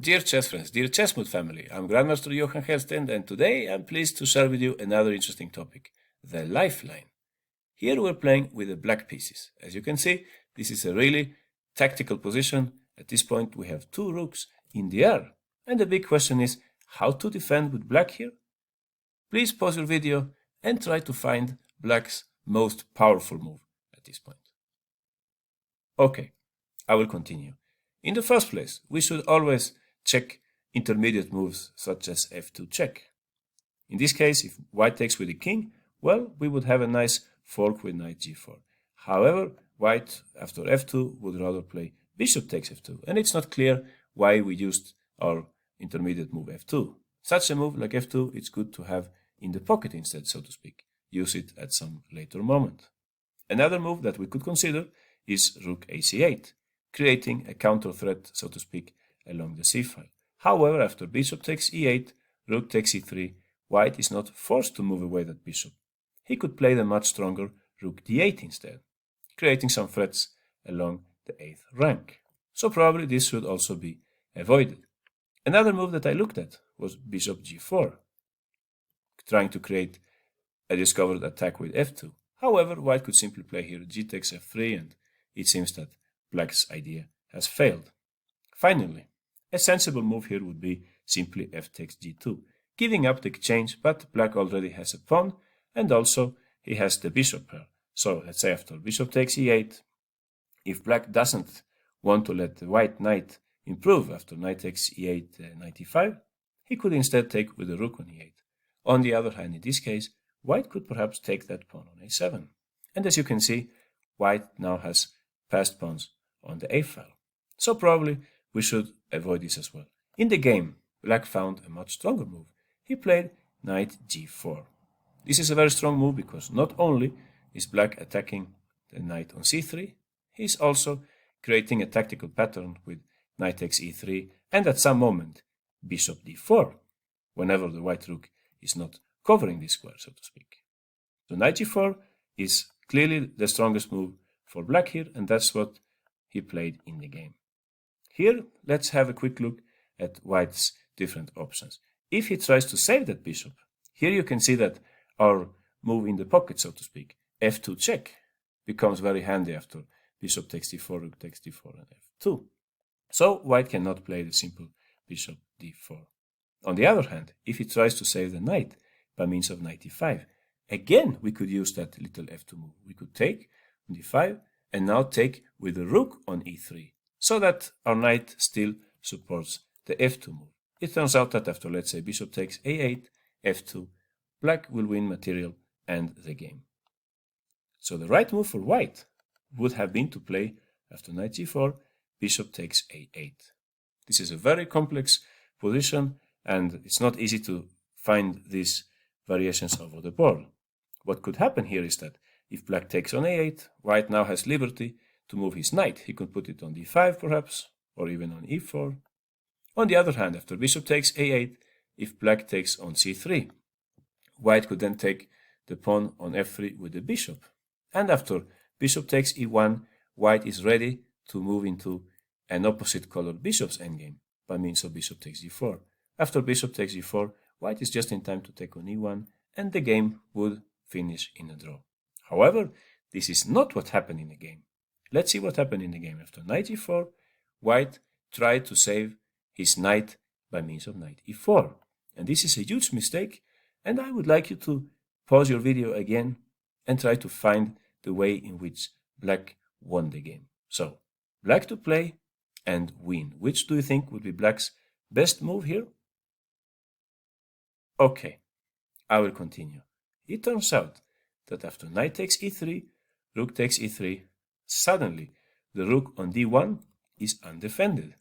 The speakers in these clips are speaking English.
Dear chess friends, dear Chessmood family, I'm Grandmaster Johan Hellsten, and today I'm pleased to share with you another interesting topic, the Lifeline. Here we're playing with the black pieces. As you can see, this is a really tactical position. At this point we have two rooks in the air, and the big question is how to defend with black here? Please pause your video and try to find black's most powerful move at this point. Okay, I will continue. In the first place, we should always check intermediate moves such as f2 check. In this case, if white takes with the king, well, we would have a nice fork with knight g4. However, white after f2 would rather play bishop takes f2, and it's not clear why we used our intermediate move f2. Such a move like f2, it's good to have in the pocket instead, so to speak. Use it at some later moment. Another move that we could consider is rook ac8, creating a counter threat, so to speak, along the c file. However, after bishop takes e8, rook takes e3, white is not forced to move away that bishop. He could play the much stronger rook d8 instead, creating some threats along the 8th rank. So probably this should also be avoided. Another move that I looked at was bishop g4, trying to create a discovered attack with f2. However, white could simply play here g takes f3, and it seems that black's idea has failed. Finally, a sensible move here would be simply f takes g2, giving up the exchange, but black already has a pawn, and also he has the bishop pair. So let's say after bishop takes e8, if black doesn't want to let the white knight improve after knight takes e8, knight e5, he could instead take with the rook on e8. On the other hand, in this case, white could perhaps take that pawn on a7. And as you can see, white now has passed pawns on the a file. So probably we should avoid this as well. In the game, black found a much stronger move. He played knight g4. This is a very strong move because not only is black attacking the knight on c3, he's also creating a tactical pattern with knight takes e3 and at some moment bishop d4, whenever the white rook is not covering this square, so to speak. So knight g4 is clearly the strongest move for black here, and that's what he played in the game. Here, let's have a quick look at white's different options. If he tries to save that bishop, here you can see that our move in the pocket, so to speak, f2 check, becomes very handy after bishop takes d4, rook takes d4, and f2. So white cannot play the simple bishop d4. On the other hand, if he tries to save the knight by means of knight e5, again we could use that little f2 move. We could take on d5 and now take with the rook on e3, so that our knight still supports the f2 move. It turns out that after, let's say, bishop takes a8, f2, black will win material and the game. So the right move for white would have been to play, after knight g4, bishop takes a8. This is a very complex position, and it's not easy to find these variations over the board. What could happen here is that if black takes on a8, white now has liberty to move his knight. He could put it on d5 perhaps, or even on e4. On the other hand, after bishop takes a8, if black takes on c3, white could then take the pawn on f3 with the bishop. And after bishop takes e1, white is ready to move into an opposite colored bishop's endgame by means of bishop takes g4. After bishop takes g4, white is just in time to take on e1, and the game would finish in a draw. However, this is not what happened in the game. Let's see what happened in the game. After knight g4, white tried to save his knight by means of knight e4. And this is a huge mistake, and I would like you to pause your video again and try to find the way in which black won the game. So, black to play and win. Which do you think would be black's best move here? Okay, I will continue. It turns out that after knight takes e3, rook takes e3, suddenly the rook on d1 is undefended.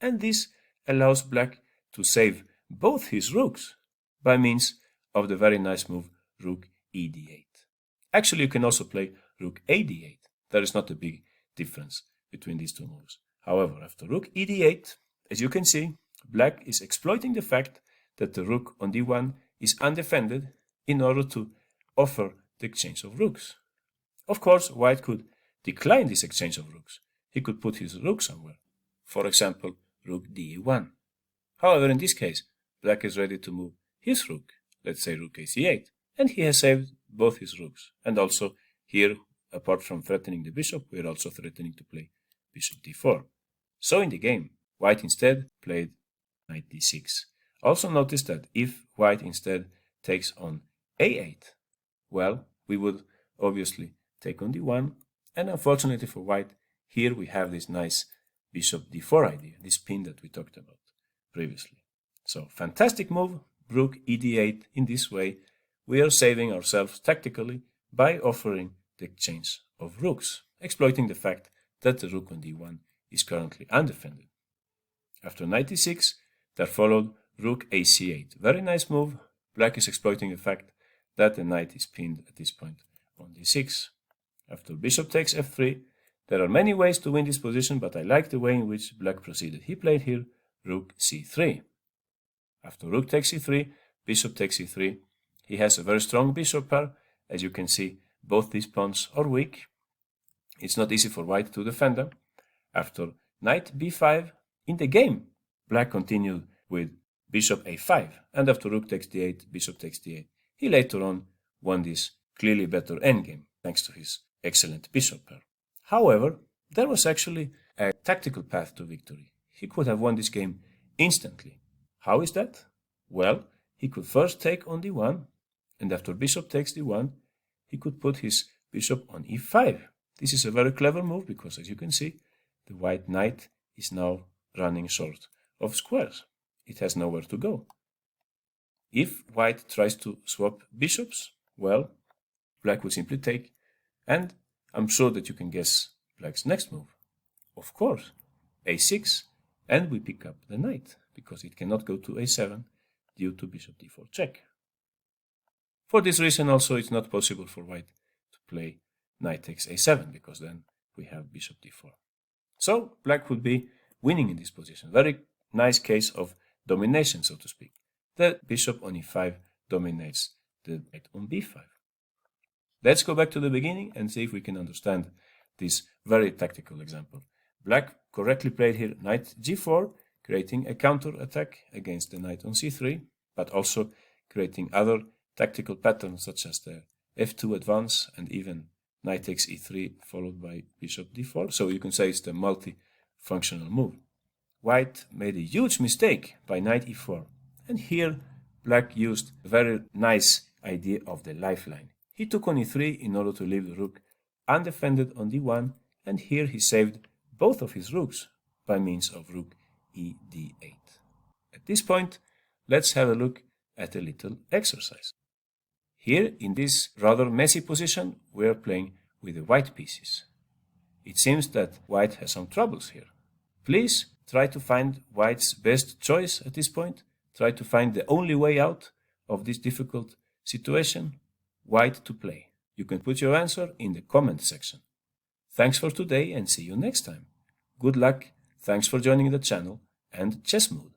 And this allows black to save both his rooks by means of the very nice move rook ed8. Actually, you can also play rook ad8. There is not a big difference between these two moves. However, after rook ed8, as you can see, black is exploiting the fact that the rook on d1 is undefended in order to offer the exchange of rooks. Of course, white could decline this exchange of rooks. He could put his rook somewhere. For example, rook d1. However, in this case, black is ready to move his rook, let's say rook ac8, and he has saved both his rooks. And also here, apart from threatening the bishop, we are also threatening to play bishop d4. So in the game, white instead played knight d6. Also notice that if white instead takes on a8, well, we would obviously take on d1, and unfortunately for white, here we have this nice bishop d4 idea, this pin that we talked about previously. So fantastic move, rook ed8. In this way, we are saving ourselves tactically by offering the exchange of rooks, exploiting the fact that the rook on d1 is currently undefended. After knight d6, there followed rook ac8. Very nice move. Black is exploiting the fact that the knight is pinned at this point on d6. After bishop takes f3, there are many ways to win this position, but I like the way in which black proceeded. He played here rook c3. After rook takes e3, bishop takes e3. He has a very strong bishop pair. As you can see, both these pawns are weak. It's not easy for white to defend them. After knight b5, in the game, black continued with bishop a5, and after rook takes d8, bishop takes d8. He later on won this clearly better endgame, thanks to his excellent bishop pair. However, there was actually a tactical path to victory. He could have won this game instantly. How is that? Well, he could first take on d1, and after bishop takes d1, he could put his bishop on e5. This is a very clever move because, as you can see, the white knight is now running short of squares. It has nowhere to go. If white tries to swap bishops, well, black will simply take, and I'm sure that you can guess black's next move. Of course, a6, and we pick up the knight, because it cannot go to a7 due to bishop d4 check. For this reason also, it's not possible for white to play knight takes a7, because then we have bishop d4. So black would be winning in this position. Very nice case of domination, so to speak. The bishop on e5 dominates the knight on b5. Let's go back to the beginning and see if we can understand this very tactical example. Black correctly played here knight g4, creating a counter attack against the knight on c3, but also creating other tactical patterns such as the f2 advance and even knight takes e3 followed by bishop d4. So you can say it's the multi-functional move. White made a huge mistake by knight e4, and here black used a very nice idea of the lifeline. He took on e3 in order to leave the rook undefended on d1, and here he saved both of his rooks by means of rook ed8. At this point, let's have a look at a little exercise. Here, in this rather messy position, we are playing with the white pieces. It seems that white has some troubles here. Please try to find white's best choice at this point. Try to find the only way out of this difficult situation. White to play. You can put your answer in the comment section. Thanks for today and see you next time. Good luck, thanks for joining the channel, and chess mood.